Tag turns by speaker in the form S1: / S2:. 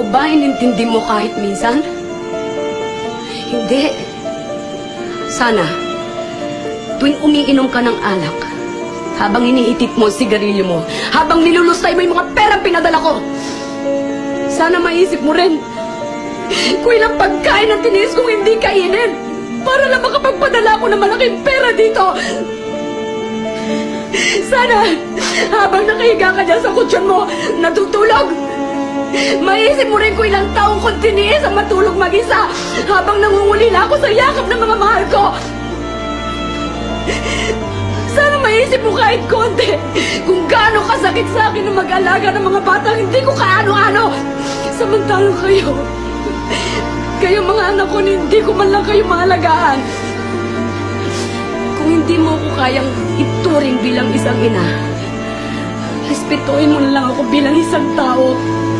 S1: Ako ba inintindi mo kahit minsan? Hindi. Sana, tuwing umiinom ka ng alak, habang iniitit mo ang sigarilyo mo, habang nilulustay mo yung mga perang pinadala ko, sana maisip mo rin kung ilang pagkain ang tiniis kong hindi kainin para lang makapagpadala ko ng malaking pera dito. Sana, habang nakahiga ka dyan sa kutsyon mo, natutulog, maisip mo rin kung ilang taong kong tiniis ang matulog mag-isa habang nangungulila ako sa yakap ng mga mahal ko. Sana maisip mo kahit konti kung gaano kasakit sa akin na mag-alaga ng mga batang hindi ko kaano-ano. Samantalang kayo mga anak ko, hindi ko man lang kayo maalagaan. Kung hindi mo ako kayang ituring bilang isang ina, respetuhin mo na lang ako bilang isang tao.